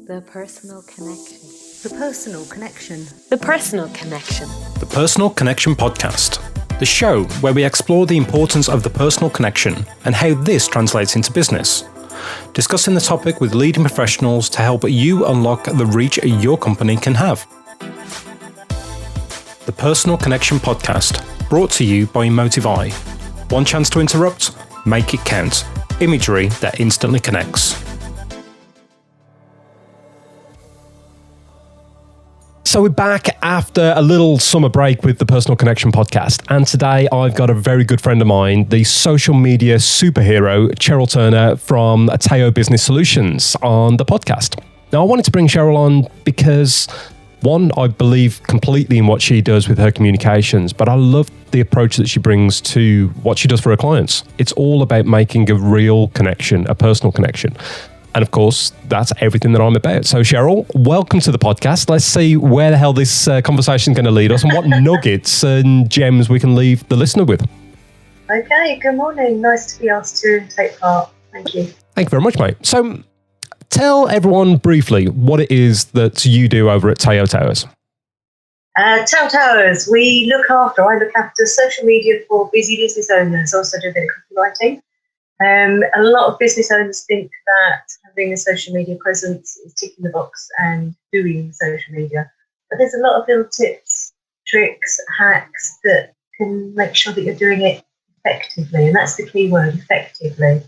The personal connection. The personal connection. The personal connection. The Personal Connection Podcast, the show where we explore the importance of the personal connection and how this translates into business. Discussing the topic with leading professionals to help you unlock the reach your company can have. The Personal Connection Podcast, brought to you by Emotive. One chance to interrupt, make it count. Imagery that instantly connects. So we're back after a little summer break with the Personal Connection Podcast. And today I've got a very good friend of mine, the social media superhero, Cheryl Turner from Seo Business Solutions on the podcast. Now, I wanted to bring Cheryl on because, one, I believe completely in what she does with her communications, but I love the approach that she brings to what she does for her clients. It's all about making a real connection, a personal connection. And of course, that's everything that I'm about. So Cheryl, welcome to the podcast. Let's see where the hell this conversation is going to lead us and what nuggets and gems we can leave the listener with. Okay, good morning. Nice to be asked to take part. Thank you. Thank you very much, mate. So tell everyone briefly what it is that you do over at Seo Towers. Seo Towers, I look after social media for busy business owners, also do a bit of copywriting. A lot of business owners think that having a social media presence is ticking the box and doing social media. But there's a lot of little tips, tricks, hacks that can make sure that you're doing it effectively. And that's the key word, effectively.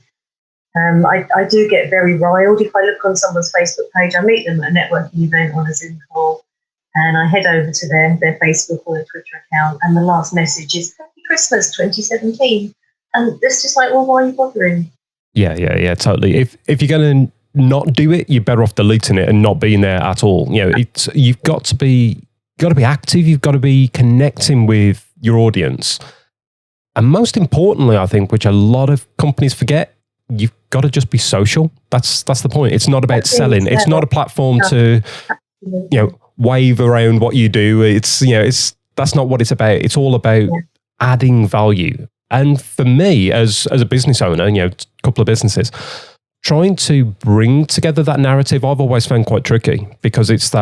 I do get very riled if I look on someone's Facebook page. I meet them at a networking event on a Zoom call and I head over to their Facebook or their Twitter account and the last message is Happy Christmas 2017. And it's just like, well, why are you bothering? Yeah, totally. If you're going to not do it, you're better off deleting it and not being there at all. You know, you've got to be active. You've got to be connecting with your audience. And most importantly, I think, which a lot of companies forget, you've got to just be social. That's the point. It's not about selling. It's not a platform to, wave around what you do. That's not what it's about. It's all about adding value. And for me, as a business owner, a couple of businesses, trying to bring together that narrative, I've always found quite tricky because it's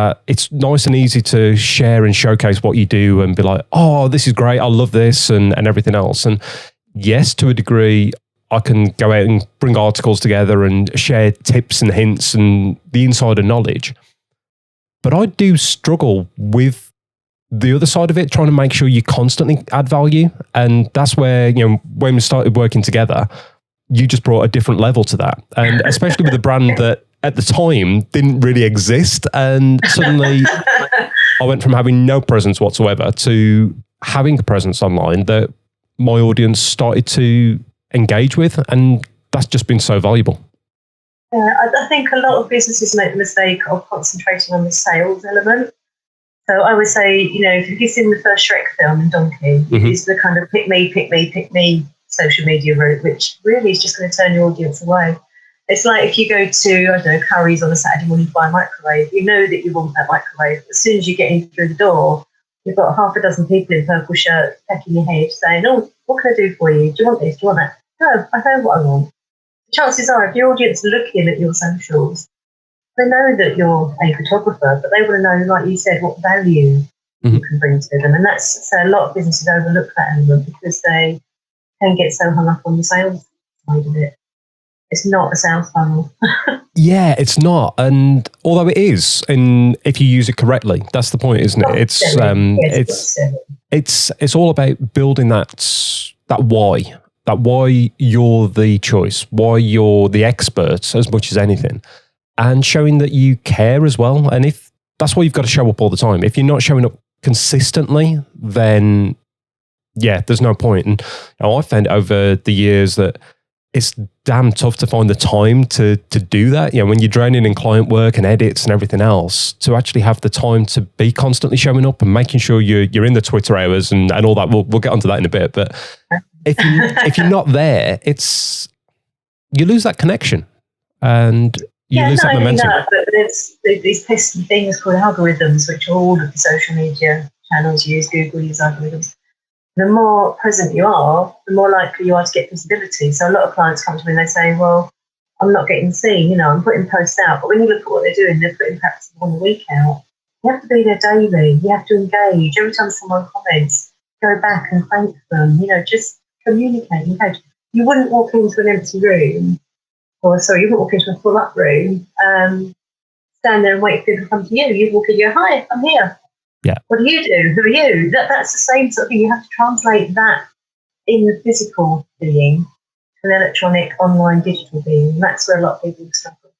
nice and easy to share and showcase what you do and be like, oh, this is great, I love this and everything else. And yes, to a degree, I can go out and bring articles together and share tips and hints and the insider knowledge. But I do struggle with the other side of it, trying to make sure you constantly add value. And that's where, when we started working together, you just brought a different level to that. And especially with a brand that at the time didn't really exist. And suddenly I went from having no presence whatsoever to having a presence online that my audience started to engage with. And that's just been so valuable. Yeah, I think a lot of businesses make the mistake of concentrating on the sales element. So I would say, if you've seen the first Shrek film in Donkey, it's the kind of pick me social media route, which really is just going to turn your audience away. It's like if you go to, Curry's on a Saturday morning to buy a microwave, you know that you want that microwave. As soon as you get in through the door, you've got half a dozen people in purple shirts pecking your head saying, oh, what can I do for you? Do you want this? Do you want that? No, I know what I want. Chances are, if your audience are looking at your socials, they know that you're a photographer, but they want to know, like you said, what value you can bring to them. And that's so a lot of businesses overlook that element because they can get so hung up on the sales side of it. It's not a sales funnel. Yeah, it's not. And although it is, and if you use it correctly, that's the point, isn't it? It's all about building that why you're the choice, why you're the expert as much as anything. And showing that you care as well. And if that's why you've got to show up all the time. If you're not showing up consistently, then there's no point. And I found over the years that it's damn tough to find the time to do that. When you're draining in client work and edits and everything else, to actually have the time to be constantly showing up and making sure you're in the Twitter hours and all that. We'll get onto that in a bit. But if you're not there, you lose that connection. And you lose that momentum. But there's these pesky things called algorithms, which all of the social media channels use. Google use algorithms. The more present you are, the more likely you are to get visibility. So a lot of clients come to me and they say, well, I'm not getting seen, I'm putting posts out. But when you look at what they're doing, they're putting perhaps one a week out. You have to be there daily. You have to engage. Every time someone comments, go back and thank them. Just communicate, engage. You wouldn't walk into an empty room, you wouldn't walk into a full-up room, stand there and wait for people to come to you. You'd walk in and go, hi, I'm here. Yeah. What do you do? Who are you? That's the same sort of thing. You have to translate that in the physical being to an electronic, online, digital being. And that's where a lot of people struggle.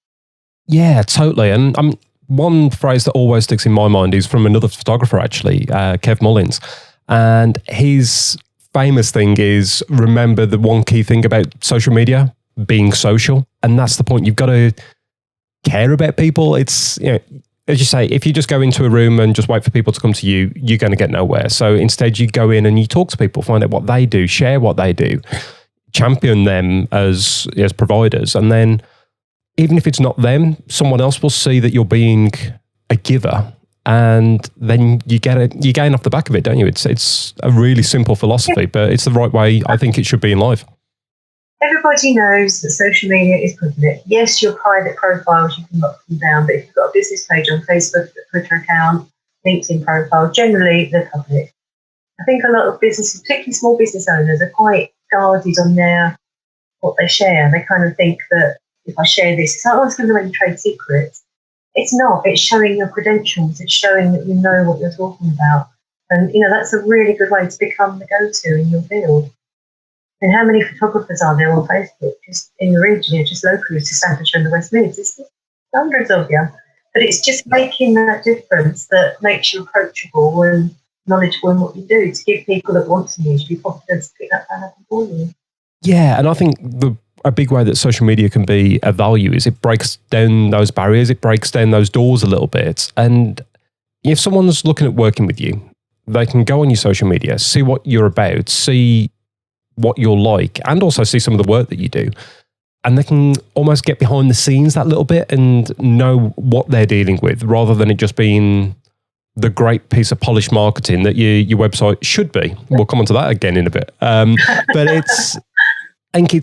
Yeah, totally. And one phrase that always sticks in my mind is from another photographer, actually, Kev Mullins. And his famous thing is, remember the one key thing about social media, being social. And that's the point. You've got to care about people. It's, as you say, if you just go into a room and just wait for people to come to you, you're going to get nowhere. So instead you go in and you talk to people, find out what they do, share what they do, champion them as providers. And then even if it's not them, someone else will see that you're being a giver. And then you gain off the back of it, don't you? It's a really simple philosophy, but it's the right way I think it should be in life. Everybody knows that social media is public. Yes, your private profiles, you can lock them down, but if you've got a business page on Facebook, a Twitter account, LinkedIn profile, generally they're public. I think a lot of businesses, particularly small business owners, are quite guarded on what they share. They kind of think that if I share this, it's like, it's giving away trade secrets. It's not. It's showing your credentials. It's showing that you know what you're talking about. And, that's a really good way to become the go-to in your field. And how many photographers are there on Facebook, just in the region, just locally, to Staffordshire and the West Midlands? There's hundreds of you. But it's just making that difference that makes you approachable and knowledgeable in what you do, to give people that want to use you confidence to pick that up for you. Yeah, and I think a big way that social media can be a value is it breaks down those barriers, it breaks down those doors a little bit. And if someone's looking at working with you, they can go on your social media, see what you're about, see what you're like, and also see some of the work that you do. And they can almost get behind the scenes that little bit and know what they're dealing with, rather than it just being the great piece of polished marketing that your website should be. We'll come on to that again in a bit. But I think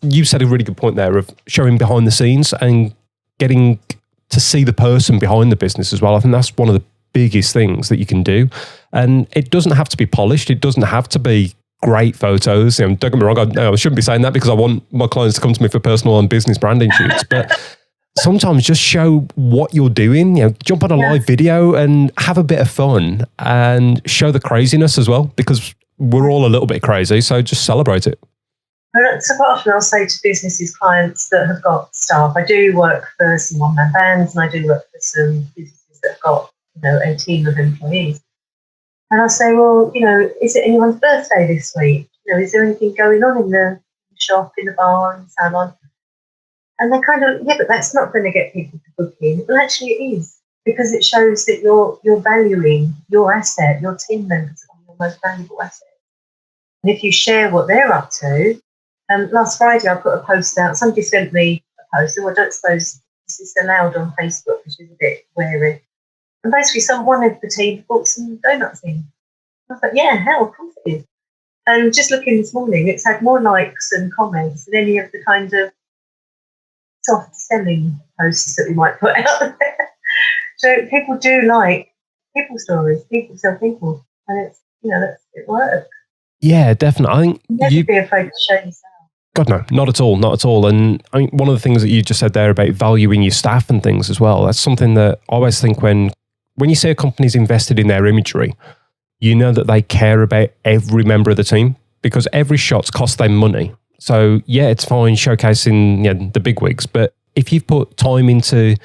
you said a really good point there of showing behind the scenes and getting to see the person behind the business as well. I think that's one of the biggest things that you can do. And it doesn't have to be polished. It doesn't have to be great photos. Don't get me wrong, I shouldn't be saying that because I want my clients to come to me for personal and business branding shoots. But sometimes just show what you're doing, jump on a live video and have a bit of fun and show the craziness as well, because we're all a little bit crazy. So just celebrate it. So quite often I'll say to businesses, clients that have got staff, I do work for some one-man bands and I do work for some businesses that have got, a team of employees. And I say, well, is it anyone's birthday this week? Is there anything going on in the shop, in the bar, in the salon? And they kind of, but that's not going to get people to book in. Well, actually it is, because it shows that you're valuing your asset, your team members are your most valuable asset. And if you share what they're up to, last Friday I put a post out. Somebody sent me a post, and I don't suppose this is allowed on Facebook, which is a bit wary. And basically, one of the team bought some donuts in. I was like, yeah, hell, of course it is. And just looking this morning, it's had more likes and comments than any of the kind of soft selling posts that we might put out there. So people do like people stories. People sell people, and it's it works. Yeah, definitely. I think never be afraid to show yourself. God, no, not at all, not at all. And I mean, one of the things that you just said there about valuing your staff and things as well, that's something that I always think when you say a company's invested in their imagery, you know that they care about every member of the team, because every shot's cost them money. So yeah, it's fine showcasing the big wigs, but if you've put time into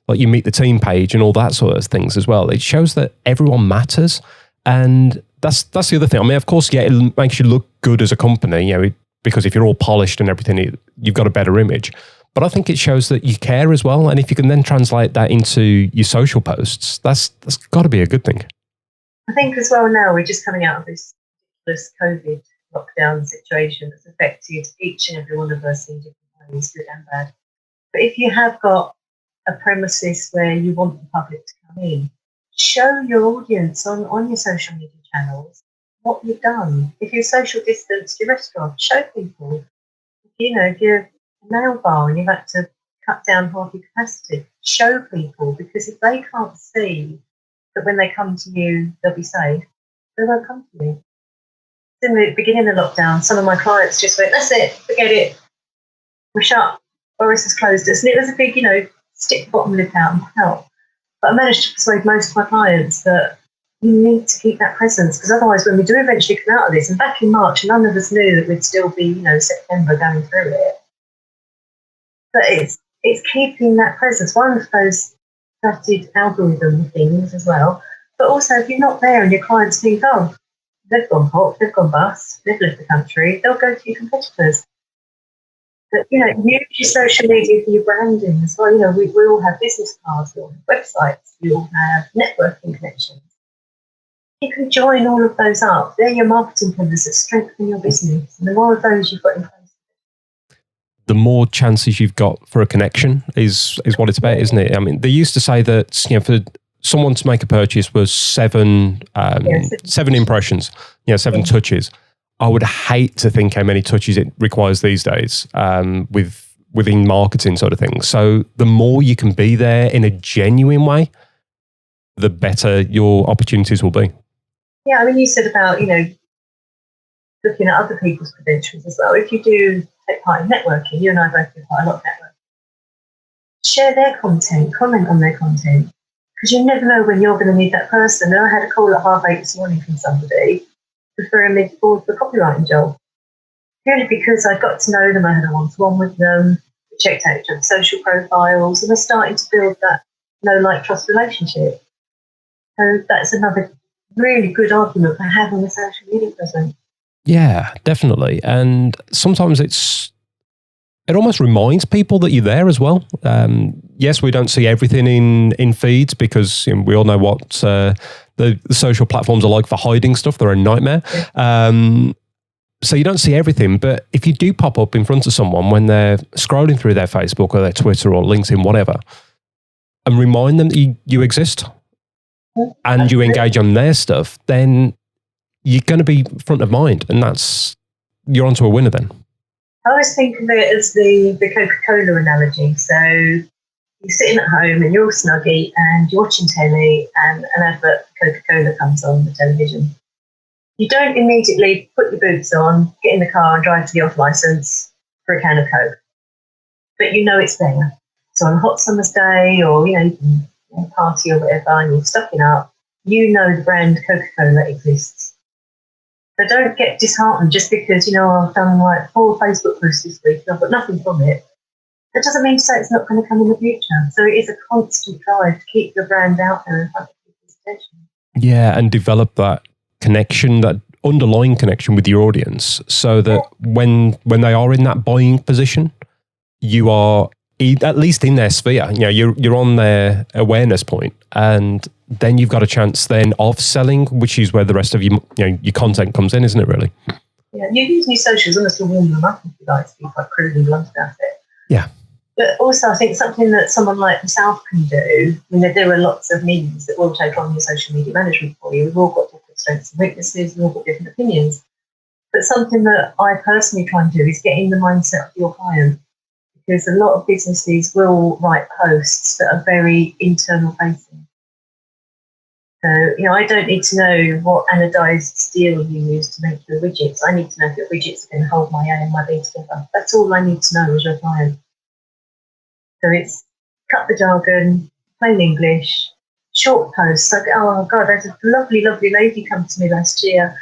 like you meet the team page and all that sort of things as well, it shows that everyone matters. And that's the other thing. I mean, of course, it makes you look good as a company, because if you're all polished and everything, you've got a better image. But I think it shows that you care as well. And if you can then translate that into your social posts, that's got to be a good thing. I think as well now we're just coming out of this COVID lockdown situation that's affected each and every one of us in different ways, good and bad. But if you have got a premises where you want the public to come in, show your audience on your social media channels what you've done. If you're social distanced your restaurant, show people. If you're nail bar and you've had to cut down half your capacity. Show people, because if they can't see that when they come to you, they'll be safe, they won't come to you. In the beginning of lockdown, some of my clients just went, that's it, forget it. We're shut. Boris has closed us. And it was a big, stick the bottom lip out and help. But I managed to persuade most of my clients that you need to keep that presence, because otherwise when we do eventually come out of this, and back in March, none of us knew that we'd still be, September going through it. But it's keeping that presence. One of those started algorithm things as well. But also, if you're not there and your clients think, oh, they've gone pop, they've gone bust, they've left the country, they'll go to your competitors. But, use your social media for your branding as well. We all have business cards, we all have websites, we all have networking connections. You can join all of those up. They're your marketing pillars that strengthen your business. And the more of those you've got in place, the more chances you've got for a connection is what it's about, isn't it? I mean, they used to say that, for someone to make a purchase was seven impressions, 7 touches. I would hate to think how many touches it requires these days within marketing sort of things. So the more you can be there in a genuine way, the better your opportunities will be. Yeah, I mean, you said about, looking at other people's credentials as well. If you do take part in networking, you and I both do quite a lot of networking. Share their content, comment on their content, because you never know when you're going to need that person. And I had a call at 8:30 this morning from somebody referring me forward for a copywriting job. Purely because I got to know them, I had a one-to-one with them, checked out each other's social profiles, and we're starting to build that know-like-trust relationship. So that's another really good argument for having a social media presence. Yeah, definitely. And sometimes it almost reminds people that you're there as well. Yes, we don't see everything in feeds because we all know what the social platforms are like for hiding stuff. They're a nightmare. So you don't see everything, but if you do pop up in front of someone when they're scrolling through their Facebook or their Twitter or LinkedIn, whatever, and remind them that you exist and you engage on their stuff, then you're going to be front of mind, and you're onto a winner then. I always think of it as the Coca-Cola analogy. So you're sitting at home and you're all snuggy and you're watching telly and an advert for Coca-Cola comes on the television. You don't immediately put your boots on, get in the car and drive to the off-licence for a can of Coke. But it's there. So on a hot summer's day or, you can party or whatever and you're stocking up, the brand Coca-Cola exists. So don't get disheartened just because, I've done 4 Facebook posts this week and I've got nothing from it. That doesn't mean to say it's not going to come in the future. So it is a constant drive to keep your brand out there in front of people's attention. Yeah, and develop that connection, that underlying connection with your audience so that when they are in that buying position, you are at least in their sphere. You're on their awareness point, and then you've got a chance then of selling, which is where the rest of your content comes in, isn't it, really? Yeah, you use new socials almost to warm them up, if you like, to be quite crude and blunt about it. Yeah. But also, I think something that someone like myself can do, there are lots of means that will take on your social media management for you. We've all got different strengths and weaknesses, we've all got different opinions. But something that I personally try and do is get in the mindset of your client, because a lot of businesses will write posts that are very internal facing. So, I don't need to know what anodized steel you use to make your widgets. I need to know if your widgets are going to hold my A and my B together. That's all I need to know as your client. So it's cut the jargon, plain English, short posts. Like, oh God, there's a lovely, lovely lady come to me last year.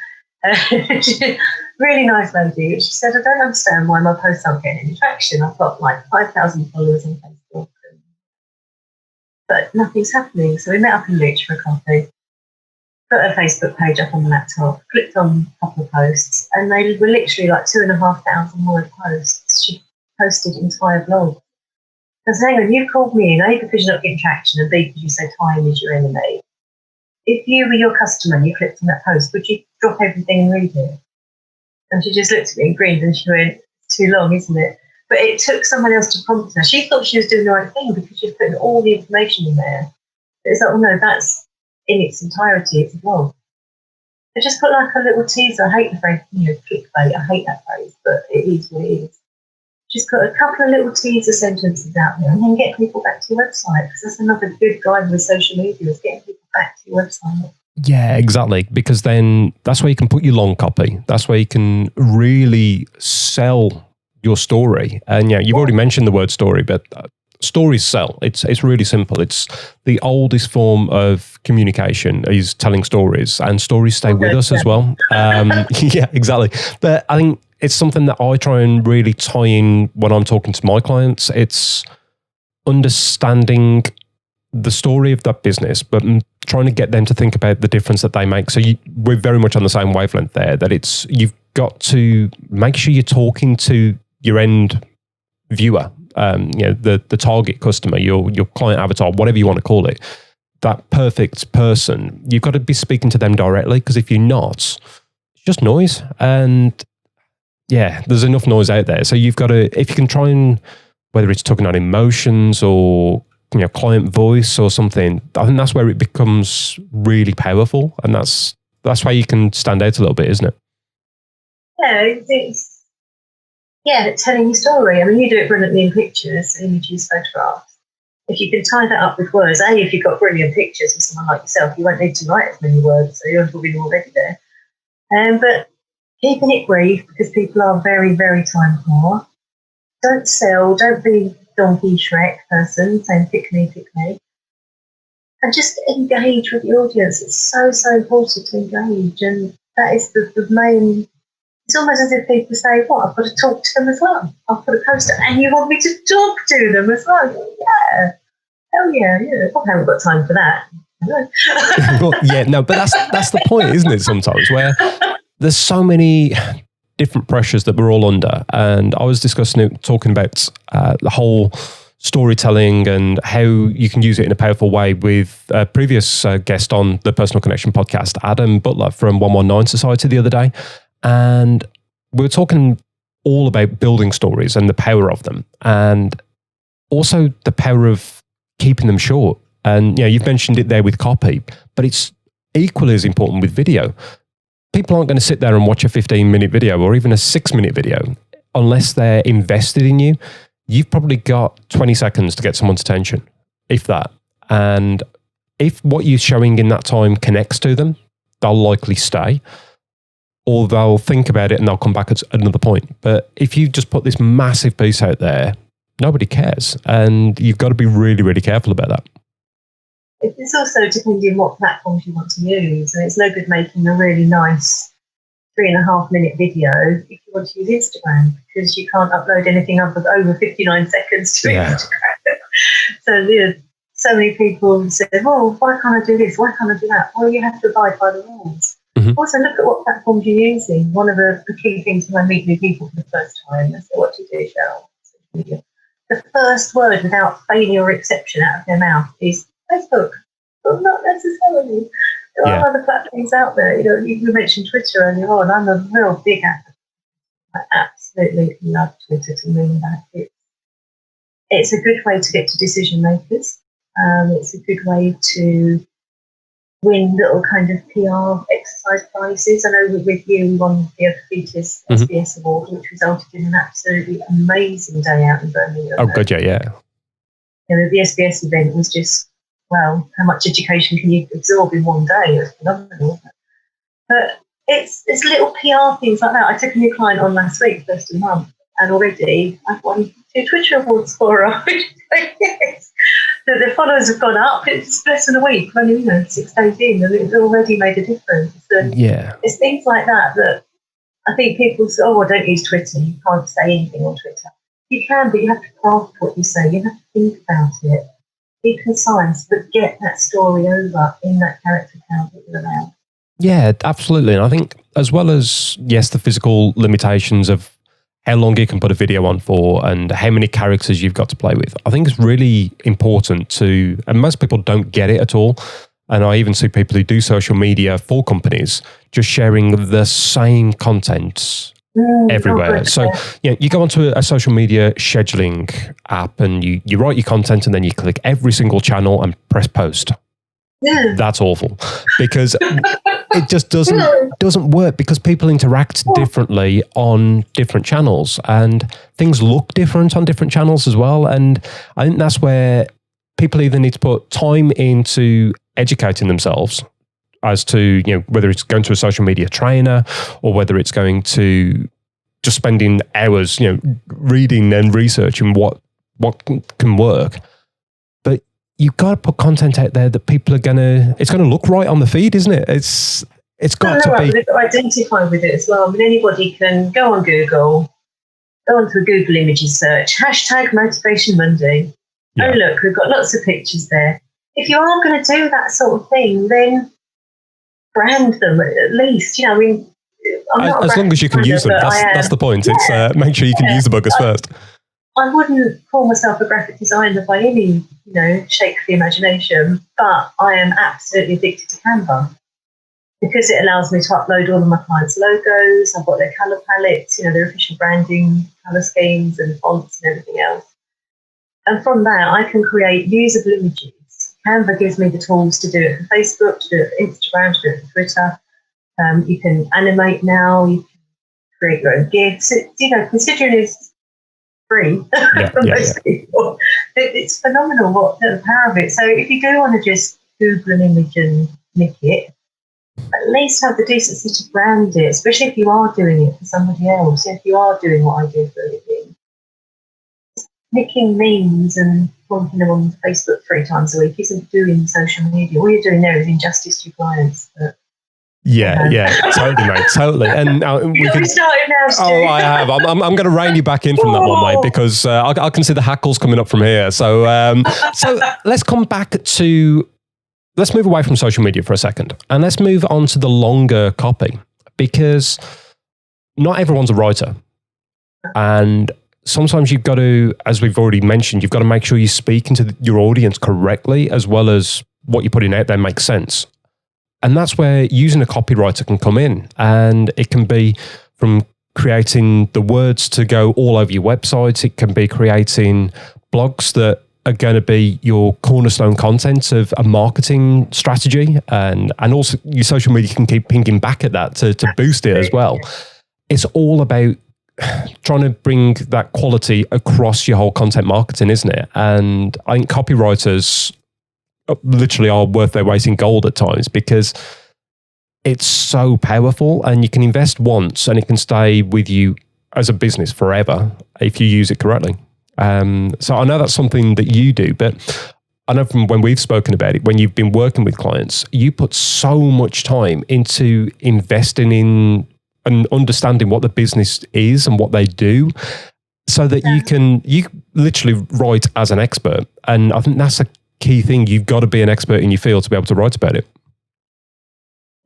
Really nice lady. She said, I don't understand why my posts aren't getting any traction. I've got 5,000 followers on Facebook, but nothing's happening. So we met up in Leach for a coffee, put a Facebook page up on the laptop, clicked on a couple of posts, and they were literally 2,500 word posts. She posted entire blogs. I said, hang on, you called me in, A, because you're not getting traction, and B, because you said time is your enemy. If you were your customer and you clicked on that post, would you drop everything and read it? And she just looked at me and grinned and she went, it's too long, isn't it? But it took someone else to prompt her. She thought she was doing the right thing because she was putting all the information in there. But it's like, oh no, that's in its entirety, it's a blog. I just put a little teaser. I hate the phrase, clickbait. I hate that phrase, but it is what it is. Just put a couple of little teaser sentences out there and then get people back to your website, because that's another good drive with social media, is getting people back to your website. Yeah, exactly. Because then that's where you can put your long copy. That's where you can really sell your story. And yeah, you've already mentioned the word story, but stories sell. It's really simple. It's the oldest form of communication is telling stories, and stories stay with us as well. Yeah, exactly. But I think it's something that I try and really tie in when I'm talking to my clients. It's understanding the story of that business, but trying to get them to think about the difference that they make. So we're very much on the same wavelength there, that it's, you've got to make sure you're talking to your end viewer, the target customer, your client avatar, whatever you want to call it, that perfect person. You've got to be speaking to them directly, because if you're not, it's just noise. And yeah, there's enough noise out there. So you've got to, if you can try and, whether it's talking on emotions or client voice or something, I think that's where it becomes really powerful, and that's why you can stand out a little bit, isn't it? Yeah, telling your story. I mean, you do it brilliantly in pictures, images, photographs. If you can tie that up with words, if you've got brilliant pictures with someone like yourself, you won't need to write as many words, so you're probably already there. But keeping it brief, because people are very, very time poor. Don't sell, don't be donkey Shrek person saying pick me, and just engage with the audience. It's so, so important to engage, and that is the main. It's almost as if people say, what, I've got to talk to them as well. I've got a poster and you want me to talk to them as well? Yeah. Hell yeah. I haven't got time for that. Well, yeah, no, but that's the point, isn't it, sometimes, where there's so many different pressures that we're all under. And I was talking about the whole storytelling and how you can use it in a powerful way with a previous guest on the Personal Connection podcast, Adam Butler from 119 Society, the other day. And we were talking all about building stories and the power of them, and also the power of keeping them short. And you've mentioned it there with copy, but it's equally as important with video. People aren't going to sit there and watch a 15-minute video or even a 6-minute video unless they're invested in you. You've probably got 20 seconds to get someone's attention, if that. And if what you're showing in that time connects to them, they'll likely stay, or they'll think about it and they'll come back at another point. But if you just put this massive piece out there, nobody cares. And you've got to be really, really careful about that. It's also depending what platforms you want to use. And it's no good making a really nice 3.5-minute video if you want to use Instagram, because you can't upload anything over 59 seconds to Instagram. So so many people say, well, why can't I do this? Why can't I do that? Well, you have to abide by the rules. Mm-hmm. Also, look at what platforms you're using. One of the key things when I meet new people for the first time, I say, what do you do, Cheryl? The first word without failure or exception out of their mouth is Facebook. Well, not necessarily. There are other platforms out there. You mentioned Twitter earlier on. I'm a real big advocate. I absolutely love Twitter to mean that. It's a good way to get to decision makers. It's a good way to win little kind of PR exercise prizes. I know with you, we won the Ep11 SBS Award, which resulted in an absolutely amazing day out in Birmingham. Oh, good, yeah. The SBS event was just, well, how much education can you absorb in one day? It was phenomenal. But it's little PR things like that. I took a new client on last week, first of the month, and already I've won 2 Twitter awards for her. Yes. So the followers have gone up. It's less than a week, only 6 days in, and it's already made a difference. And it's things like that I think people say, oh, I don't use Twitter. You can't say anything on Twitter. You can, but you have to craft what you say. You have to think about it. Be concise, but get that story over in that character count that you're allowed. Yeah, absolutely. And I think as well as, yes, the physical limitations of how long you can put a video on for and how many characters you've got to play with, I think it's really important to, and most people don't get it at all. And I even see people who do social media for companies just sharing the same content everywhere. So you go onto a social media scheduling app and you write your content and then you click every single channel and press post. Yeah. That's awful, because it just doesn't work, because people interact differently on different channels, and things look different on different channels as well. And I think that's where people either need to put time into educating themselves as to, whether it's going to a social media trainer or whether it's going to just spending hours, reading and researching what can work. But you've got to put content out there that people it's going to look right on the feed, isn't it? It's got to be. They've got to identify with it as well. I mean, anybody can go on Google, go onto a Google Images search, #Motivation Monday. Yeah. Oh, look, we've got lots of pictures there. If you are going to do that sort of thing, then brand them at least. I'm not as long as you can use them. That's the point. Yeah. It's make sure you can use the buggers first. I wouldn't call myself a graphic designer by any, shake of the imagination, but I am absolutely addicted to Canva because it allows me to upload all of my clients' logos. I've got their colour palettes, their official branding, colour schemes and fonts and everything else. And from that, I can create usable images. Canva gives me the tools to do it for Facebook, to do it for Instagram, to do it for Twitter. You can animate now, you can create your own GIFs. Considering it's free for most people, it's phenomenal what the power of it. So if you do want to just Google an image and nick it, at least have the decency to brand it, especially if you are doing it for somebody else. If you are doing what I do for a living, nicking memes and pointing them on Facebook 3 times a week isn't doing social media. All you're doing there is injustice to your clients. But, Totally, mate, totally. And we can start now, Stu. Oh, I have. I'm going to rein you back in from that one, mate, because I can see the hackles coming up from here. So let's come back to. Let's move away from social media for a second, and let's move on to the longer copy, because not everyone's a writer, and sometimes you've got to, as we've already mentioned, you've got to make sure you're speaking to your audience correctly, as well as what you're putting out there makes sense. And that's where using a copywriter can come in. And it can be from creating the words to go all over your websites. It can be creating blogs that are going to be your cornerstone content of a marketing strategy. And also your social media can keep pinging back at that to boost it as well. It's all about trying to bring that quality across your whole content marketing, isn't it? And I think copywriters literally are worth their weight in gold at times, because it's so powerful, and you can invest once and it can stay with you as a business forever if you use it correctly. So I know that's something that you do, but I know from when we've spoken about it, when you've been working with clients, you put so much time into investing in and understanding what the business is and what they do, so that you literally write as an expert. And I think that's a key thing. You've got to be an expert in your field to be able to write about it.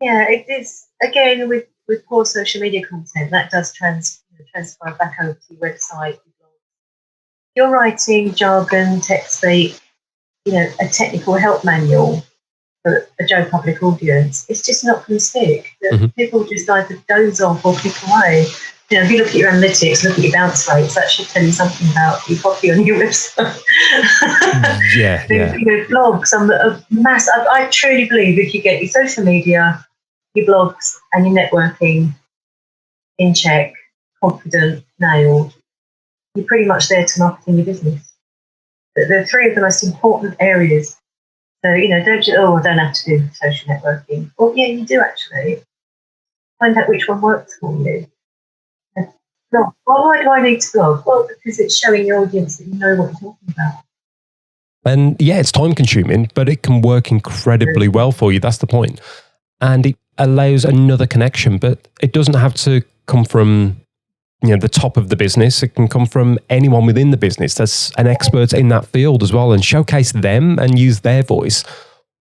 Yeah, it is. Again, with poor social media content, that does transfer back over to your website. You're writing jargon, tech speak, a technical help manual for a Joe Public audience. It's just not going to stick. People just either doze off or click away. If you look at your analytics, look at your bounce rates, that should tell you something about your copy on your website. Blogs, I truly believe if you get your social media, your blogs and your networking in check, confident, nailed, you're pretty much there to marketing your business. They're 3 of the most important areas. So, don't just, I don't have to do social networking. Well, yeah, you do actually. Find out which one works for you. Blog. Why do I need to blog? Well, because it's showing your audience that you know what you're talking about. And it's time consuming, but it can work incredibly well for you. That's the point. And it allows another connection, but it doesn't have to come from the top of the business. It can come from anyone within the business that's an expert in that field as well, and showcase them and use their voice,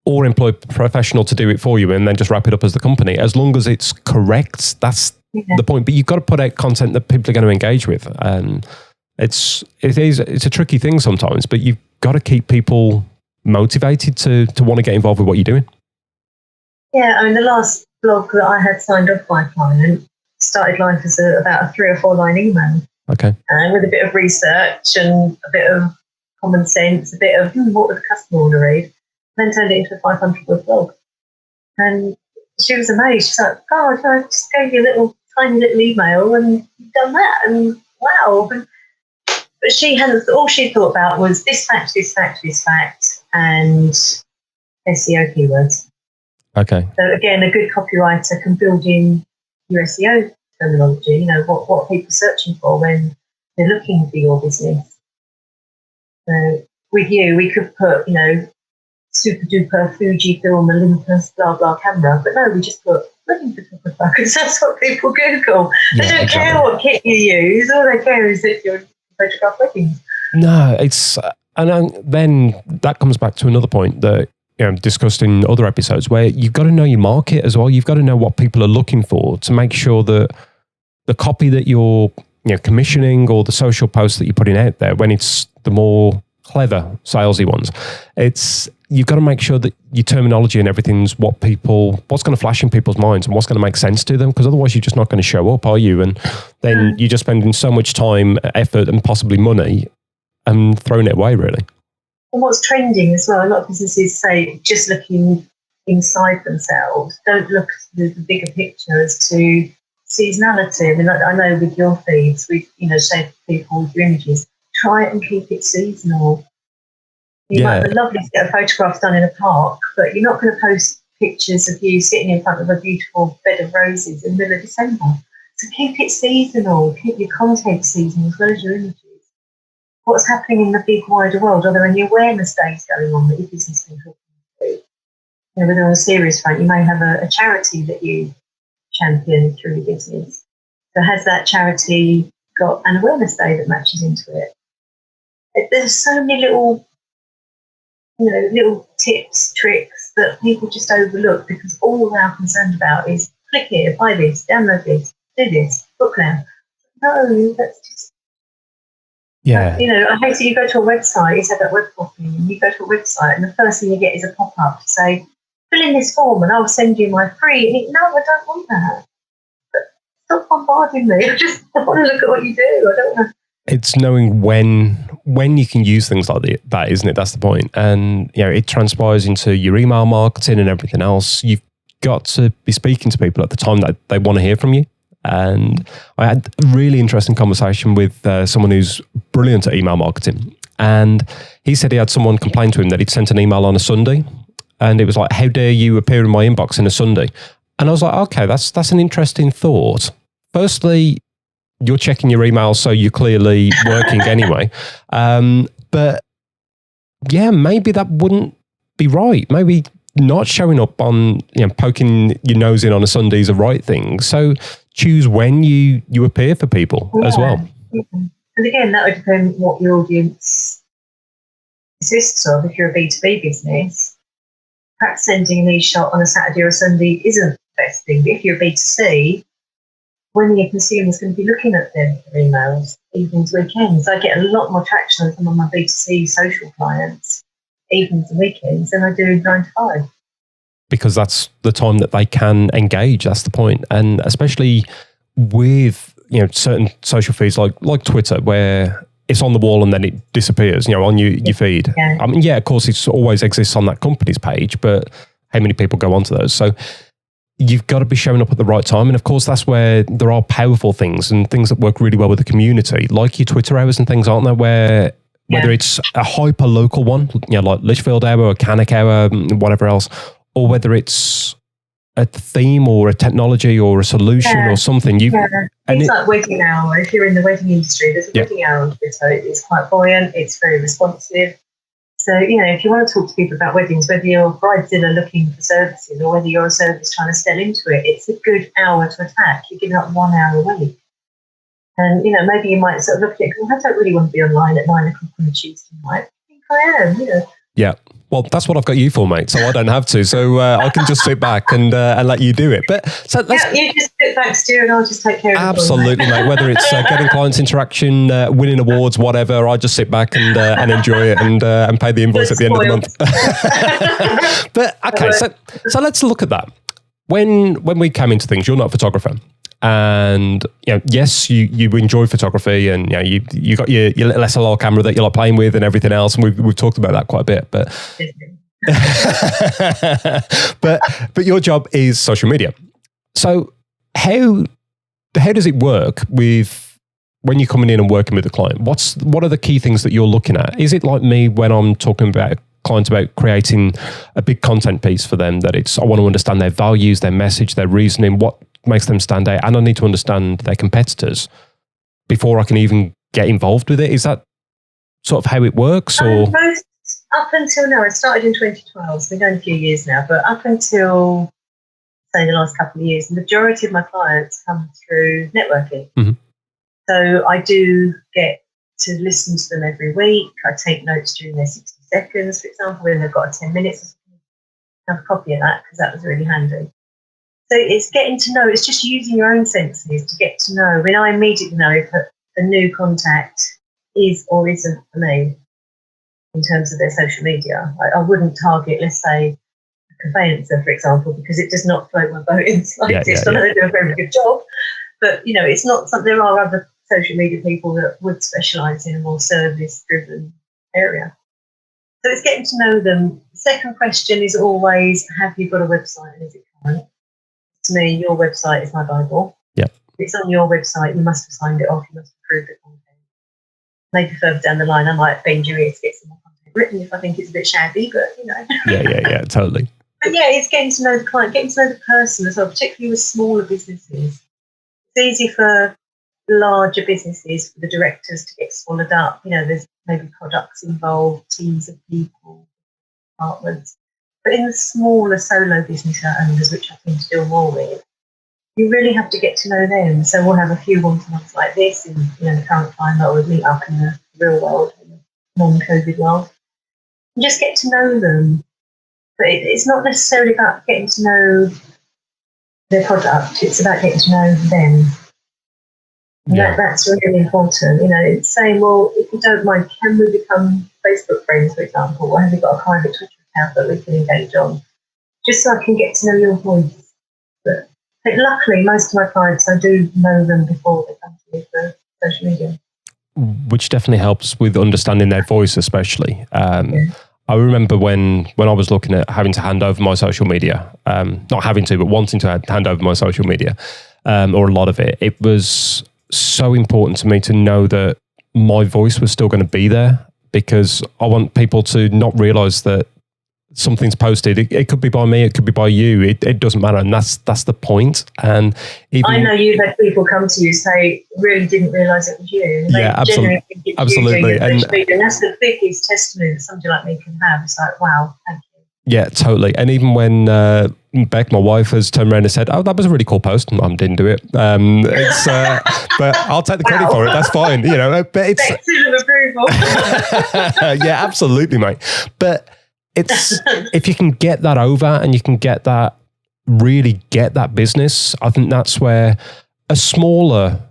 or employ a professional to do it for you and then just wrap it up as the company. As long as it's correct, that's the point. But you've got to put out content that people are going to engage with. And it's a tricky thing sometimes, but you've got to keep people motivated to want to get involved with what you're doing. Yeah, the last blog that I had signed off by a client started life as about a 3 or 4 line email. Okay. And with a bit of research and a bit of common sense, a bit of what would the customer want to read. then turned it into a 500-word blog. And she was amazed. She's like, "God, I just gave you a tiny little email and you've done that, and wow." But she hadn't. All she thought about was this fact, and SEO keywords. Okay. So again, a good copywriter can build in your SEO terminology. You know, what are people searching for when they're looking for your business? So with you, we could put, you know, super duper Fujifilm Olympus blah blah camera, but no, we just put wedding photographer because that's what people Google. They don't care what kit you use. All they care is that you're photograph weddings. No, it's and then that comes back to another point that discussed in other episodes, where you've got to know your market as well. You've got to know what people are looking for to make sure that the copy that you're commissioning or the social posts that you're putting out there, when it's the more clever salesy ones, you've got to make sure that your terminology and everything's what's going to flash in people's minds and what's going to make sense to them, because otherwise you're just not going to show up, are you? And then you're just spending so much time, effort, and possibly money and throwing it away, really. And what's trending as well, a lot of businesses say just looking inside themselves, don't look at the bigger picture as to seasonality. I mean, I know with your feeds, we say to people with your images, try and keep it seasonal. You might have a lovely set of photographs done in a park, but you're not going to post pictures of you sitting in front of a beautiful bed of roses in the middle of December. So keep it seasonal, keep your content seasonal as well as your images. What's happening in the big wider world? Are there any awareness days going on that your business can help you do? Whether on a serious front, you may have a charity that you champion through your business. So has that charity got an awareness day that matches into it? There's so many little tips, tricks that people just overlook because all they're concerned about is click here, buy this, download this, do this, book now. No, that's just... Yeah. I hate it. You go to a website, you said that web copy, and you go to a website and the first thing you get is a pop-up to say, fill in this form and I'll send you my free. And no, I don't want that. But stop bombarding me. I just want to look at what you do. I don't want to... It's knowing when you can use things like that, isn't it? That's the point. And it transpires into your email marketing and everything else. You've got to be speaking to people at the time that they want to hear from you. And I had a really interesting conversation with someone who's brilliant at email marketing. And he said he had someone complain to him that he'd sent an email on a Sunday. And it was like, how dare you appear in my inbox on a Sunday? And I was like, okay, that's an interesting thought. Firstly, you're checking your emails, so you're clearly working anyway. But yeah, maybe that wouldn't be right. Maybe not showing up on, poking your nose in on a Sunday is a right thing. So choose when you appear for people as well. And again, that would depend on what your audience consists of. If you're a B2B business, perhaps sending an e-shot on a Saturday or a Sunday isn't the best thing. But if you're a B2C, when your consumer's going to be looking at their emails, evenings, weekends, I get a lot more traction on some of my B2C social clients, evenings and weekends, than I do 9 to 5. Because that's the time that they can engage. That's the point. And especially with certain social feeds like Twitter, where it's on the wall and then it disappears, on your feed. Yeah. I mean, of course, it always exists on that company's page, but how many people go onto those? So you've got to be showing up at the right time. And of course, that's where there are powerful things and things that work really well with the community, like your Twitter hours and things, aren't there? Where whether it's a hyper local one, like Litchfield hour or Cannock hour, whatever else, or whether it's a theme or a technology or a solution or something. It's like wedding hour. If you're in the wedding industry, there's a wedding hour on Twitter. It's quite buoyant. It's very responsive. So, if you want to talk to people about weddings, whether you're bridezilla looking for services or whether you're a service trying to sell into it, it's a good hour to attack. You're giving up 1 hour a week. And, maybe you might sort of look at it, because I don't really want to be online at 9 o'clock on a Tuesday night. I think I am, Yeah. Well, that's what I've got you for, mate. So I don't have to. So I can just sit back and let you do it. But so you just sit back, Stu, and I'll just take care of it. Absolutely, mate. Whether it's getting clients interaction, winning awards, whatever, I just sit back and enjoy it and pay the invoice at the end of the month. But okay, so let's look at that. When we came into things, you're not a photographer. And yes, you enjoy photography, and you got your little SLR camera that you like playing with and everything else, and we've talked about that quite a bit. But but your job is social media. So how does it work with when you're coming in and working with a client? What are the key things that you're looking at? Is it like me when I'm talking about clients about creating a big content piece for them, that I want to understand their values, their message, their reasoning, what makes them stand out, and I need to understand their competitors before I can even get involved with it? Is that sort of how it works? Or up until now, I started in 2012, so we're going a few years now, but up until, say, the last couple of years, the majority of my clients come through networking. Mm-hmm. So I do get to listen to them every week. I take notes during their 60 seconds, for example, when they've got a 10 minutes. I have a copy of that because that was really handy. So it's getting to know, it's just using your own senses to get to know. When I immediately know if a new contact is or isn't for me in terms of their social media. I wouldn't target, let's say, a conveyancer, for example, because it does not float my boat in the slightest. I know they do a very good job, but it's not something. There are other social media people that would specialise in a more service-driven area. So it's getting to know them. The second question is always, have you got a website and is it current? To me, your website is my Bible. Yeah. If it's on your website, you must have signed it off, you must approve it. Maybe further down the line, I might bend your ear to get some more content written if I think it's a bit shabby, but Yeah, totally. But yeah, it's getting to know the client, getting to know the person as well, particularly with smaller businesses. It's easy for larger businesses, for the directors to get swallowed up. There's maybe products involved, teams of people, departments. But in the smaller solo business owners, which I tend to deal more with, you really have to get to know them. So we'll have a few one-to-ones like this in the current climate, or meet up in the real world, in the non-COVID world, and just get to know them. But it's not necessarily about getting to know their product, it's about getting to know them. Yeah. That's really important. It's saying, well, if you don't mind, can we become Facebook friends, for example, or have we got a private Twitter account that we can engage on? Just so I can get to know your voice. But luckily, most of my clients, I do know them before they come to me for social media. Which definitely helps with understanding their voice, especially. I remember when I was looking at having to hand over my social media, not having to, but wanting to hand over my social media, or a lot of it, it was so important to me to know that my voice was still going to be there, because I want people to not realise that something's posted. It could be by me, it could be by you. It doesn't matter, and that's the point. And I know you've had people come to you say, really didn't realise it was you. Yeah, absolutely. Absolutely. And that's the biggest testimony that somebody like me can have. It's like, wow, thank you. Yeah, totally. And even when Beck, my wife, has turned around and said, "Oh, that was a really cool post," and I didn't do it. But I'll take the credit for it. That's fine. But it's seal of approval. Yeah, absolutely, mate. But it's if you can get that over and you can really get that business, I think that's where a smaller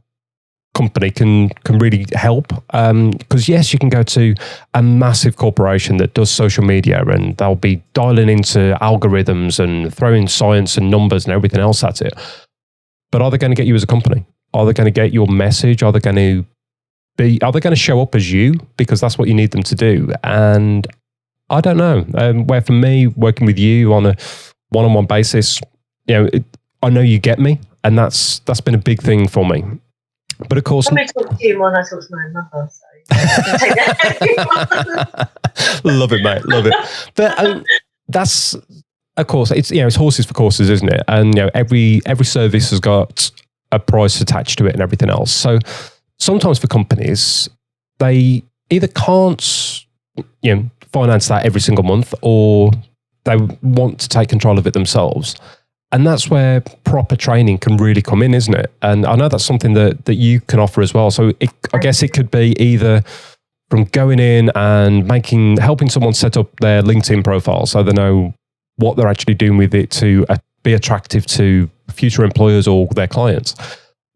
company can really help. Because yes, you can go to a massive corporation that does social media and they'll be dialing into algorithms and throwing science and numbers and everything else at it. But are they going to get you as a company? Are they going to get your message? Are they going to show up as you? Because that's what you need them to do. And I don't know. Where for me, working with you on a one-on-one basis, I know you get me, and that's been a big thing for me. But of course, I'm going to talk to you more than I talk to my mother. So love it, mate. Love it. But that's, of course, it's horses for courses, isn't it? And every service has got a price attached to it and everything else. So sometimes for companies, they either can't finance that every single month, or they want to take control of it themselves. And that's where proper training can really come in, isn't it? And I know that's something that you can offer as well. So I guess it could be either from going in and helping someone set up their LinkedIn profile so they know what they're actually doing with it to be attractive to future employers or their clients,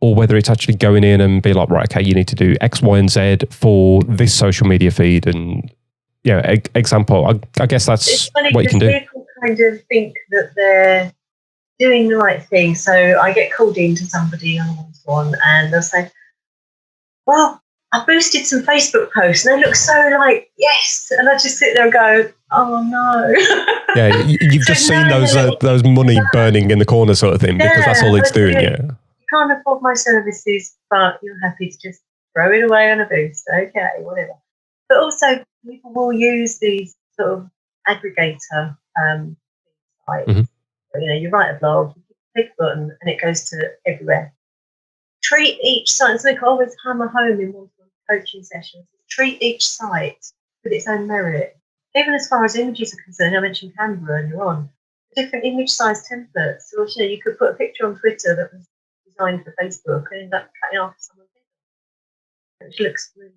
or whether it's actually going in and be like, right, okay, you need to do X, Y, and Z for this social media feed. And example, I guess that's what you can do. People kind of think that they're doing the right thing. So I get called in to somebody on one-to-one and they'll say, well, I boosted some Facebook posts and they look so like, yes. And I just sit there and go, oh no. Yeah, you've just seen those money burning in the corner sort of thing, because that's all it's doing. Yeah, you can't afford my services, but you're happy to just throw it away on a boost. Okay, whatever. But also, people will use these sort of aggregator sites. You know, you write a blog, you click a button, and it goes to everywhere. Treat each site, so we can always hammer home in one-to-one coaching sessions. Treat each site with its own merit. Even as far as images are concerned, I mentioned Canva earlier on. Different image size templates. So, you know, you could put a picture on Twitter that was designed for Facebook and end up cutting off someone's video, which looks really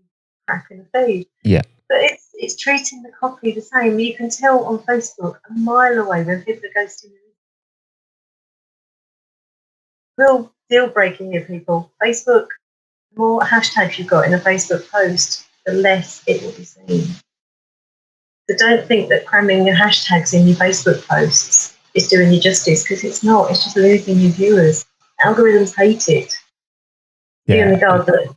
crap in the feed. Yeah. But it's treating the copy the same. You can tell on Facebook a mile away when people are ghosting you. Real deal breaking here, people. Facebook, the more hashtags you've got in a Facebook post, the less it will be seen. So don't think that cramming your hashtags in your Facebook posts is doing you justice, because it's not. It's just losing your viewers. Algorithms hate it. Be on the guard that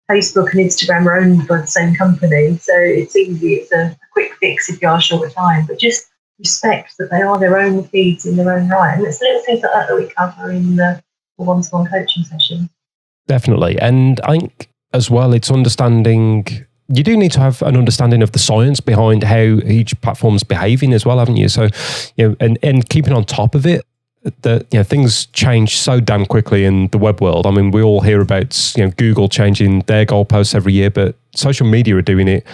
Facebook and Instagram are owned by the same company, so it's easy. It's a quick fix if you are short of time, but just respect that they are their own feeds in their own right. And it's little things like that we cover in the one-to-one coaching session. Definitely. And I think as well, it's understanding, you do need to have an understanding of the science behind how each platform's behaving as well, haven't you? So, you know, and keeping on top of it, things change so damn quickly in the web world. I mean, we all hear about, Google changing their goalposts every year, but social media are doing it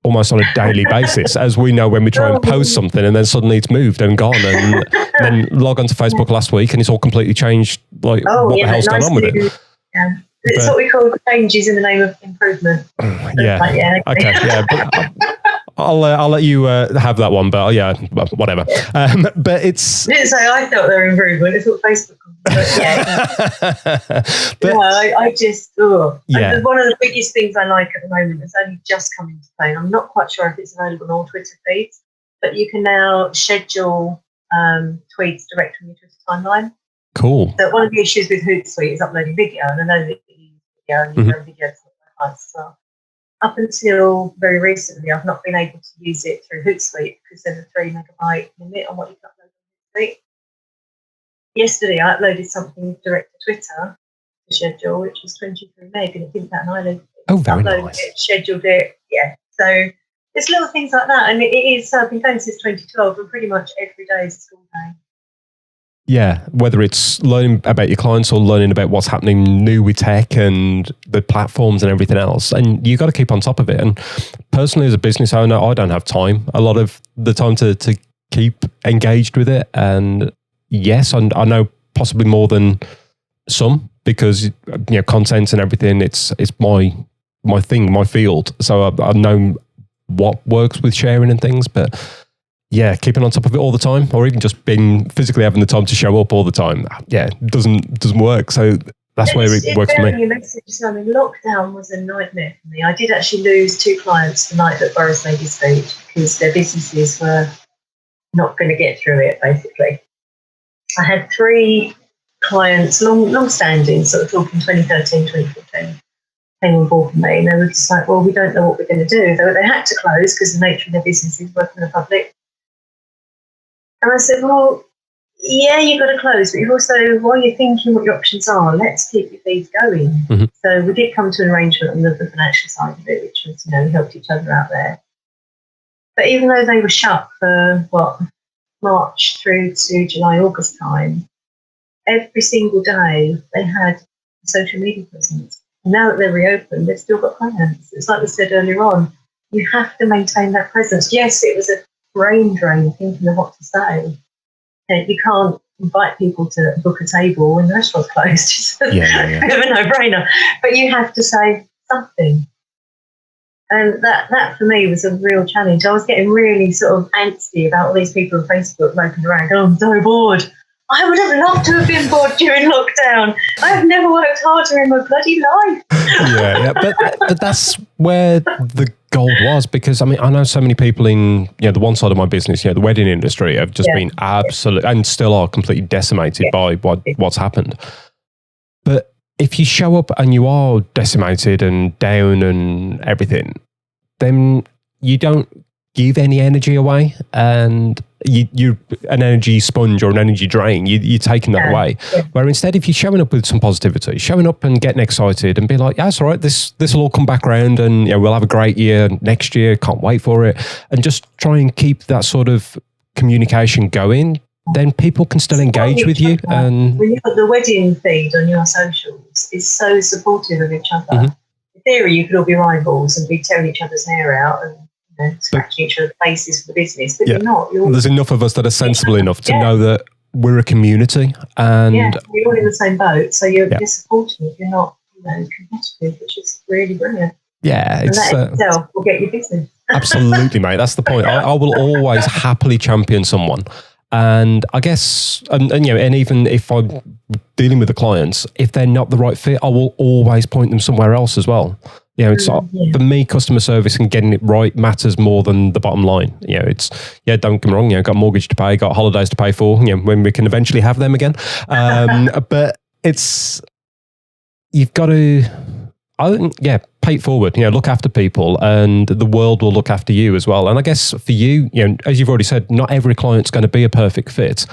almost on a daily basis, as we know when we try and post something and then suddenly it's moved and gone, and then log onto Facebook last week and it's all completely changed. Like, what the hell's going on with it? Yeah. It's what we call changes in the name of improvement. Yeah. Like, yeah. Okay. Yeah. But I'll let you have that one. But whatever. But it's. I didn't say I thought they were improvement. It's what Facebook. But yeah. But, I just. Yeah. And one of the biggest things I like at the moment is only just come into play. And I'm not quite sure if it's available on all Twitter feeds, but you can now schedule tweets direct from your Twitter timeline. Cool. So one of the issues with Hootsuite is uploading video, and I know that you use video and you video to my clients as well. Up until very recently, I've not been able to use it through Hootsuite because there's a 3 megabyte limit on what you can upload on Hootsuite. Yesterday, I uploaded something direct to Twitter to schedule, which was 23 meg, and it didn't bat an eyelid. Oh, very uploaded nice. it, scheduled it, yeah. So there's little things like that, and it is. I've been going since 2012, and pretty much every day is a school day. Yeah, whether it's learning about your clients or learning about what's happening new with tech and the platforms and everything else. And you got to keep on top of it. And personally, as a business owner, I don't have time a lot of the time to keep engaged with it. And yes, I know possibly more than some, because content and everything, it's my thing, my field. So I know what works with sharing and things, but yeah, keeping on top of it all the time, or even just being physically having the time to show up all the time, doesn't work. So that's where it works for me. I mean, lockdown was a nightmare for me. I did actually lose 2 clients the night that Boris made his speech because their businesses were not going to get through it, basically. I had 3 clients, long-standing, sort of talking 2013, 2014, came on board with me, and they were just like, well, we don't know what we're going to do. They had to close because the nature of their business is working in the public. And I said, well, yeah, you've got to close, but you've also, while you're thinking what your options are, let's keep your feeds going. Mm-hmm. So we did come to an arrangement on the financial side of it, which was, we helped each other out there. But even though they were shut for, March through to July, August time, every single day they had a social media presence. And now that they're reopened, they've still got clients. It's like we said earlier on, you have to maintain that presence. Yes, it was a brain drain thinking of what to say. You can't invite people to book a table when the restaurant's closed. It's a bit of a no-brainer. But you have to say something. And that for me was a real challenge. I was getting really sort of angsty about all these people on Facebook moping around. Oh, I'm so bored. I would have loved to have been bored during lockdown. I have never worked harder in my bloody life. But that's where the gold was, because I mean, I know so many people in the one side of my business, the wedding industry, have just been absolute and still are completely decimated by what's happened. But if you show up and you are decimated and down and everything, then you don't give any energy away. And you're an energy sponge or an energy drain. You're taking that away. Yeah. Where instead, if you're showing up with some positivity, showing up and getting excited and be like, yeah, that's all right, this will all come back around and we'll have a great year next year, can't wait for it. And just try and keep that sort of communication going, then people can still engage with you. And when you've got the wedding feed on your socials, it's so supportive of each other. Mm-hmm. In theory, you could all be rivals and be tearing each other's hair out and scratching each other's faces for the business, but you're not. There's enough of us that are sensible enough to know that we're a community, and you're all in the same boat, so you're supportive. You're not, competitive, which is really brilliant. Yeah, and that itself will get you business. Absolutely, mate. That's the point. I will always happily champion someone. And I guess, and even if I'm dealing with the clients, if they're not the right fit, I will always point them somewhere else as well. It's for me, customer service and getting it right matters more than the bottom line. Don't get me wrong. Got a mortgage to pay, got holidays to pay for. When we can eventually have them again. But you've got to. Pay it forward, look after people and the world will look after you as well. And I guess for you, as you've already said, not every client's going to be a perfect fit,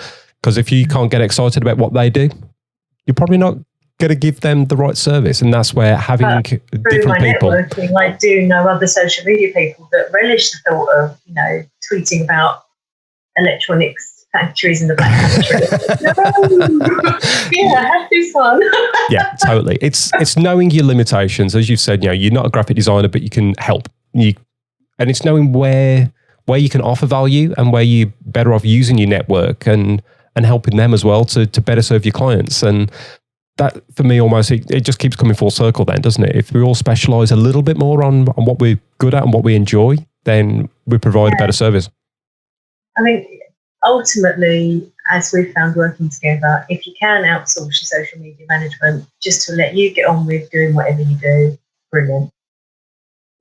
because if you can't get excited about what they do, you're probably not going to give them the right service. And that's where having different people. Networking, I do know other social media people that relish the thought of, tweeting about electronics factories in the Black Country. Have this one. Yeah, totally. It's knowing your limitations, as you've said. You're not a graphic designer, but you can help. And it's knowing where you can offer value and where you're better off using your network and helping them as well to better serve your clients. And that, for me, almost it just keeps coming full circle. Then, doesn't it? If we all specialize a little bit more on what we're good at and what we enjoy, then we provide a better service. I mean, ultimately, as we've found working together, if you can outsource your social media management just to let you get on with doing whatever you do, brilliant.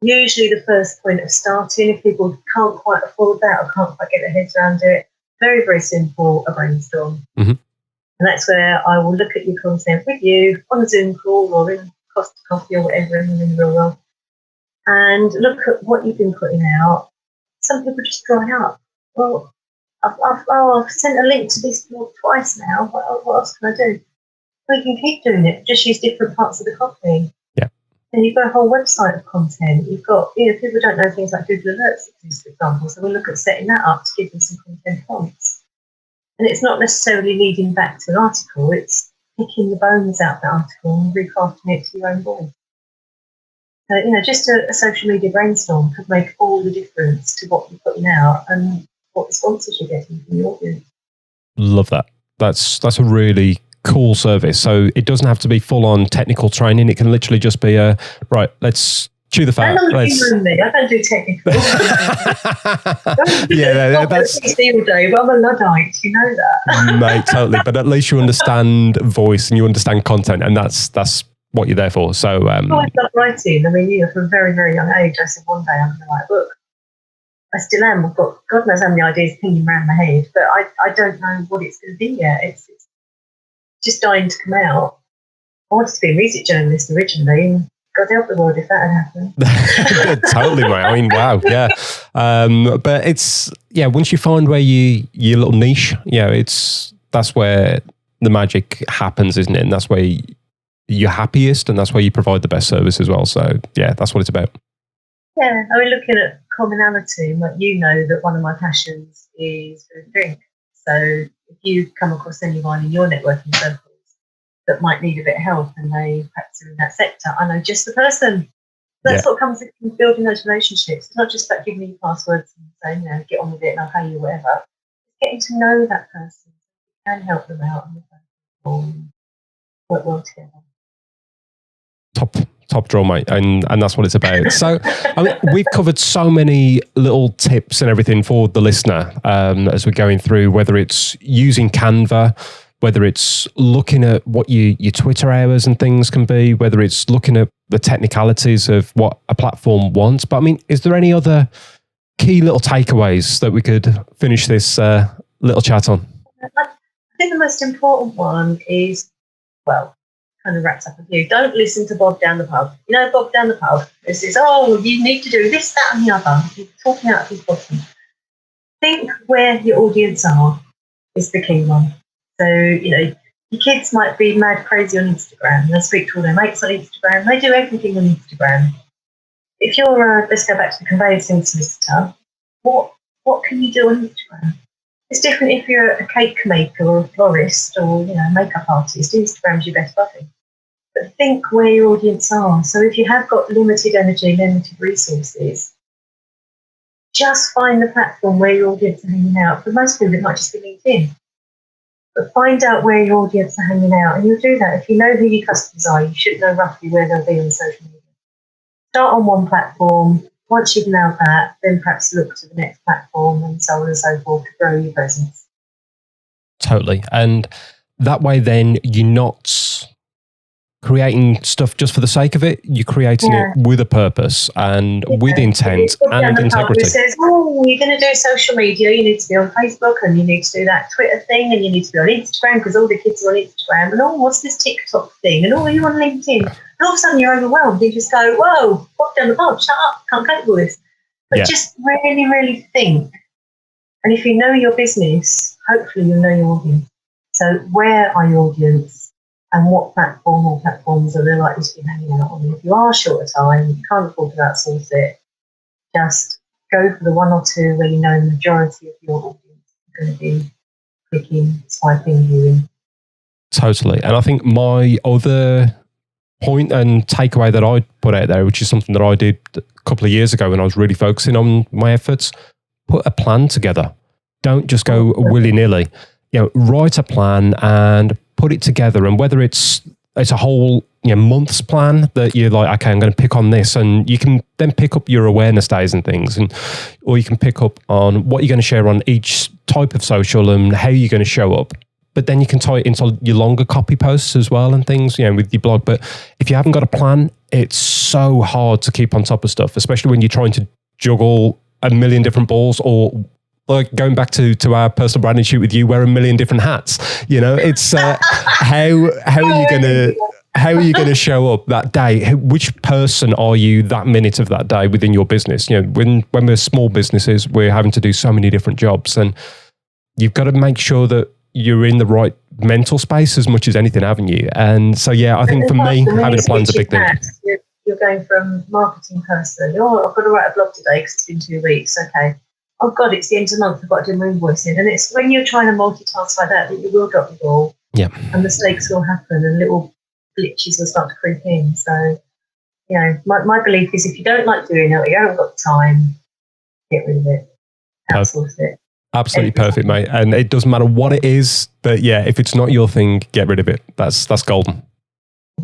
Usually the first point of starting, if people can't quite afford that or can't quite get their heads around it, very, very simple, a brainstorm. Mm-hmm. And that's where I will look at your content with you on a Zoom call or in Costa Coffee or whatever in the real world and look at what you've been putting out. Some people just dry up. Well, I've sent a link to this blog twice now. What else can I do? We can keep doing it. Just use different parts of the copy. Yeah. And you've got a whole website of content. You've got, people don't know things like Google Alerts, for example. So we'll look at setting that up to give them some content points. And it's not necessarily leading back to an article. It's picking the bones out of the article and recrafting it to your own voice. So, just a social media brainstorm could make all the difference to what you're putting out and what responses you're getting from the audience. Love that. That's a really cool service. So it doesn't have to be full on technical training. It can literally just be right, let's chew the fat. I don't do technical. That's all day, but I'm a Luddite, you know that. Mate, totally. But at least you understand voice and you understand content, and that's what you're there for. So I always love writing. I mean, from a very, very young age, I said one day I'm going to write a book. I still am. I've got God knows how many ideas pinging around my head, but I don't know what it's going to be yet. It's just dying to come out. I wanted to be a music journalist originally, and God help the world if that had happened. Totally, mate. I mean, wow, yeah. But it's once you find where your little niche, that's where the magic happens, isn't it? And that's where you're happiest, and that's where you provide the best service as well. So that's what it's about. Yeah, I mean, looking at commonality, like that one of my passions is food and drink. So if you come across anyone in your networking circles that might need a bit of help and they perhaps are in that sector, I know just the person. That's what comes in building those relationships. It's not just about giving you passwords and saying, get on with it and I'll pay you whatever. It's getting to know that person. You can help them out and work well together. Top draw, mate, and that's what it's about. So we've covered so many little tips and everything for the listener as we're going through, whether it's using Canva, whether it's looking at what your Twitter hours and things can be, whether it's looking at the technicalities of what a platform wants. But I mean, is there any other key little takeaways that we could finish this little chat on? I think the most important one is, kind of wraps up with you. Don't listen to Bob down the pub. Bob down the pub. It says, you need to do this, that, and the other. He's talking out of his bottom. think where your audience are is the key one. So, your kids might be mad crazy on Instagram. They speak to all their mates on Instagram. They do everything on Instagram. If you're, let's go back to the conveyancing solicitor, what can you do on Instagram? It's different if you're a cake maker or a florist or, a makeup artist. Instagram's your best buddy. But think where your audience are. So if you have got limited energy, limited resources, just find the platform where your audience are hanging out. For most people, it might just be LinkedIn. But find out where your audience are hanging out, and you'll do that. If you know who your customers are, you should know roughly where they'll be on social media. Start on one platform. Once you've nailed that, then perhaps look to the next platform and so on and so forth to grow your presence. Totally. And that way then you're not creating stuff just for the sake of it. You're creating it with a purpose and with intent and integrity. It says, you're going to do social media, you need to be on Facebook and you need to do that Twitter thing and you need to be on Instagram because all the kids are on Instagram and what's this TikTok thing and you're on LinkedIn. And all of a sudden you're overwhelmed. You just go, whoa, walk down the path, shut up, can't cope with this. But just really, really think. And if you know your business, hopefully you'll know your audience. So where are your audience? And what platform or platforms are they likely to be hanging out on? If you are short of time, you can't afford to outsource it, just go for the one or two where you know the majority of your audience are going to be clicking, swiping, viewing. Totally. And I think my other point and takeaway that I put out there, which is something that I did a couple of years ago when I was really focusing on my efforts, put a plan together. Don't just go willy-nilly. Write a plan and put it together, and whether it's a whole month's plan that you're like, okay, I'm going to pick on this, and you can then pick up your awareness days and things, or you can pick up on what you're going to share on each type of social and how you're going to show up. But then you can tie it into your longer copy posts as well and things, with your blog. But if you haven't got a plan, it's so hard to keep on top of stuff, especially when you're trying to juggle a million different balls, or like going back to our personal branding shoot with you, wear a million different hats. It's how are you going to show up that day? Which person are you that minute of that day within your business? When we're small businesses, we're having to do so many different jobs, and you've got to make sure that you're in the right mental space as much as anything, haven't you? And so, I think for me, having a plan is a big thing. You're going from marketing person, I've got to write a blog today because it's been 2 weeks. Okay. Oh God, it's the end of the month, I've got to do my invoicing. And it's when you're trying to multitask like that you will drop the ball. Yeah. And mistakes will happen and little glitches will start to creep in. So, my belief is if you don't like doing it or you haven't got the time, get rid of it. Outsource it. Absolutely perfect, mate. And it doesn't matter what it is, but if it's not your thing, get rid of it. That's golden.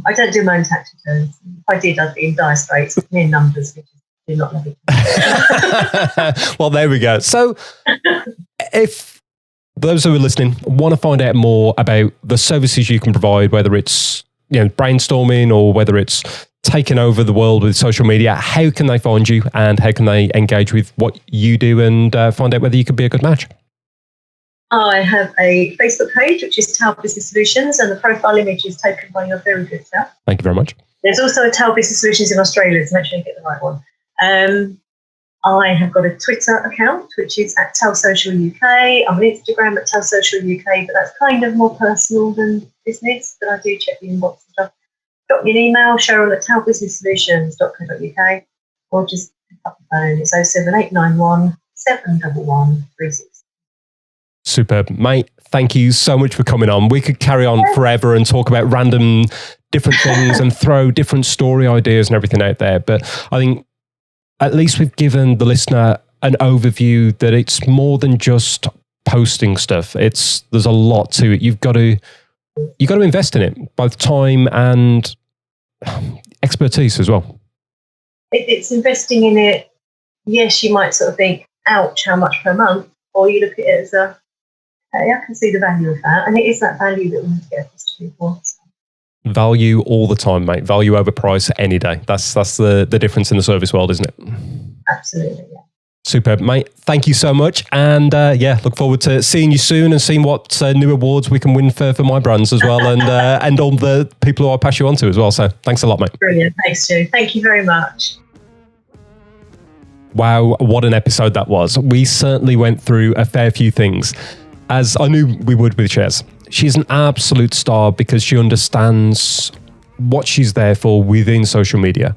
I don't do my own tax returns. If I did, I'd be in dire straits. Mere numbers, which is do not love it. Well, there we go. So if those who are listening want to find out more about the services you can provide, whether it's brainstorming or whether it's taking over the world with social media, how can they find you and how can they engage with what you do and find out whether you could be a good match? I have a Facebook page, which is Tao Business Solutions, and the profile image is taken by your very good self. Thank you very much. There's also a Tao Business Solutions in Australia, so make sure you get the right one. I have got a Twitter account, which is at Tao Social UK. I'm on Instagram at Tao Social UK, but that's kind of more personal than business, but I do check the inbox and stuff. Drop me an email, Cheryl at taobusinesssolutions.co.uk, or just pick up the phone. It's 07891 711 36. Superb. Mate, thank you so much for coming on. We could carry on forever and talk about random different things and throw different story ideas and everything out there. But I think at least we've given the listener an overview that it's more than just posting stuff. There's a lot to it. You've got to invest in it, both time and expertise as well. It's investing in it. Yes, you might sort of think, ouch, how much per month? Or you look at it as hey, I can see the value of that. And it is that value that we need to get across to people. Value all the time, mate. Value over price any day. That's the difference in the service world, isn't it? Absolutely, yeah. Superb, mate. Thank you so much. And look forward to seeing you soon and seeing what new awards we can win for my brands as well and all the people who I pass you on to as well. So thanks a lot, mate. Brilliant. Thanks, Stu. Thank you very much. Wow, what an episode that was. We certainly went through a fair few things, as I knew we would with Chez. She's an absolute star because she understands what she's there for within social media.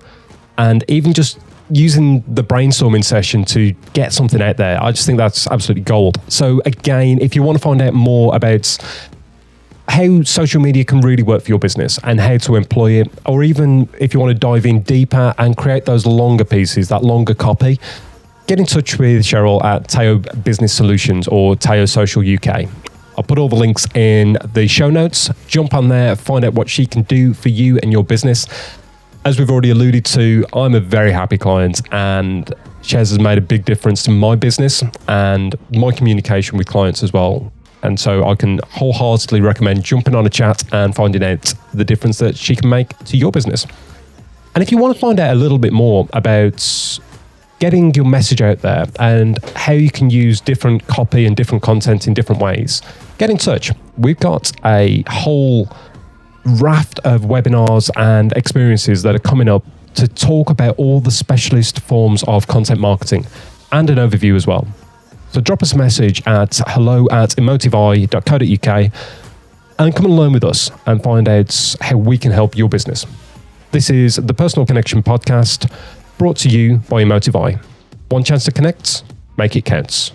And even just using the brainstorming session to get something out there, I just think that's absolutely gold. So again, if you want to find out more about how social media can really work for your business and how to employ it, or even if you want to dive in deeper and create those longer pieces, that longer copy, get in touch with Cheryl at Teo Business Solutions or Teo Social UK. I'll put all the links in the show notes. Jump on there, find out what she can do for you and your business. As we've already alluded to, I'm a very happy client, and Chez has made a big difference to my business and my communication with clients as well. And so I can wholeheartedly recommend jumping on a chat and finding out the difference that she can make to your business. And if you want to find out a little bit more about getting your message out there and how you can use different copy and different content in different ways, get in touch. We've got a whole raft of webinars and experiences that are coming up to talk about all the specialist forms of content marketing and an overview as well. So drop us a message at hello@emotiveye.co.uk and come and learn with us and find out how we can help your business. This is the Personal Connection Podcast, brought to you by Emotiveye. One chance to connect, make it count.